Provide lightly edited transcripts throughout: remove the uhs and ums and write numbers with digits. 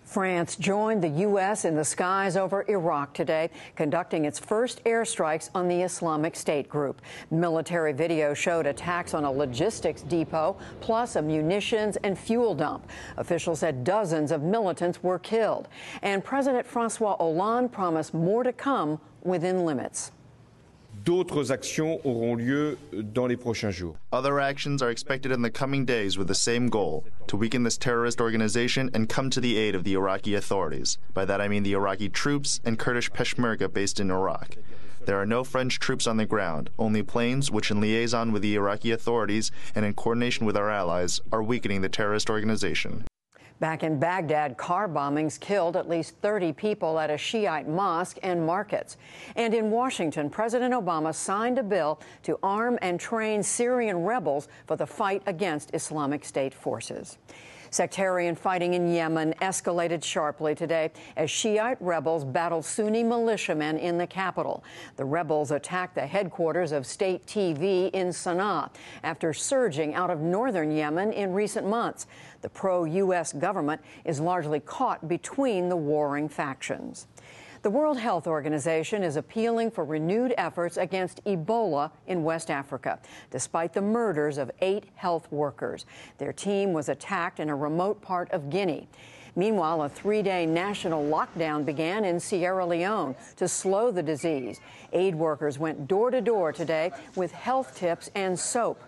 France joined the U.S. in the skies over Iraq today, conducting its first airstrikes on the Islamic State group. Military video showed attacks on a logistics depot, plus a munitions and fuel dump. Officials said dozens of militants were killed. And President François Hollande promised more to come within limits. D'autres actions auront lieu dans les prochains jours. Other actions are expected in the coming days with the same goal, to weaken this terrorist organization and come to the aid of the Iraqi authorities. By that I mean the Iraqi troops and Kurdish Peshmerga based in Iraq. There are no French troops on the ground, only planes which, in liaison with the Iraqi authorities and in coordination with our allies, are weakening the terrorist organization. Back in Baghdad, car bombings killed at least 30 people at a Shiite mosque and markets. And in Washington, President Obama signed a bill to arm and train Syrian rebels for the fight against Islamic State forces. Sectarian fighting in Yemen escalated sharply today as Shiite rebels battled Sunni militiamen in the capital. The rebels attacked the headquarters of state TV in Sana'a after surging out of northern Yemen in recent months. The pro-U.S. government is largely caught between the warring factions. The World Health Organization is appealing for renewed efforts against Ebola in West Africa, despite the murders of 8 health workers. Their team was attacked in a remote part of Guinea. Meanwhile, a 3-day national lockdown began in Sierra Leone to slow the disease. Aid workers went door to door today with health tips and soap.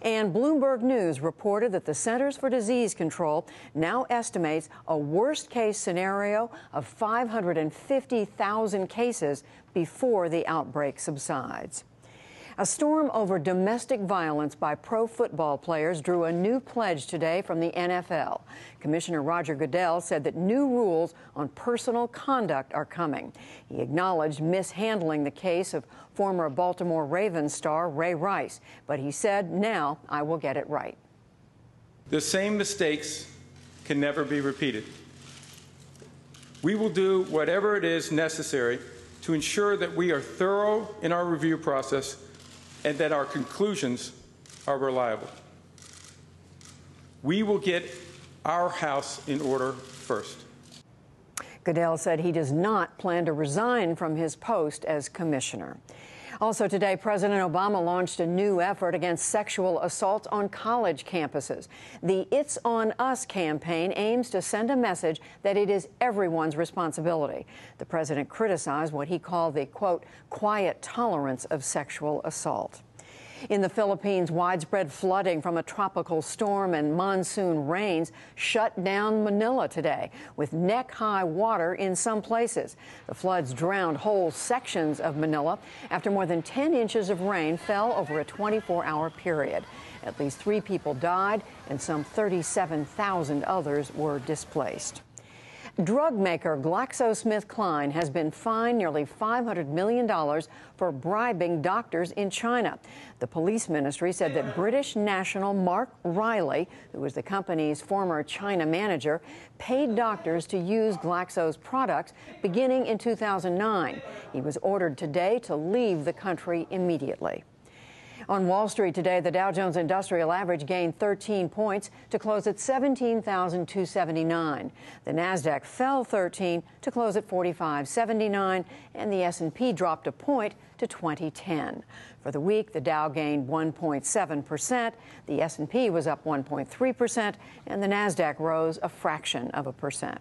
And Bloomberg News reported that the Centers for Disease Control now estimates a worst-case scenario of 550,000 cases before the outbreak subsides. A storm over domestic violence by pro football players drew a new pledge today from the NFL. Commissioner Roger Goodell said that new rules on personal conduct are coming. He acknowledged mishandling the case of former Baltimore Ravens star Ray Rice, but he said, "Now I will get it right." The same mistakes can never be repeated. We will do whatever it is necessary to ensure that we are thorough in our review process and that our conclusions are reliable. We will get our house in order first. Goodell said he does not plan to resign from his post as commissioner. Also today, President Obama launched a new effort against sexual assault on college campuses. The It's On Us campaign aims to send a message that it is everyone's responsibility. The president criticized what he called the, quote, quiet tolerance of sexual assault. In the Philippines, widespread flooding from a tropical storm and monsoon rains shut down Manila today, with neck-high water in some places. The floods drowned whole sections of Manila after more than 10 inches of rain fell over a 24-hour period. At least 3 people died, and some 37,000 others were displaced. Drug maker GlaxoSmithKline has been fined nearly $500 million for bribing doctors in China. The police ministry said that British national Mark Riley, who was the company's former China manager, paid doctors to use Glaxo's products beginning in 2009. He was ordered today to leave the country immediately. On Wall Street today, the Dow Jones Industrial Average gained 13 points to close at 17,279. The Nasdaq fell 13 to close at 4579, and the S&P dropped a point to 2010. For the week, the Dow gained 1.7%, the S&P was up 1.3%, and the Nasdaq rose a fraction of a percent.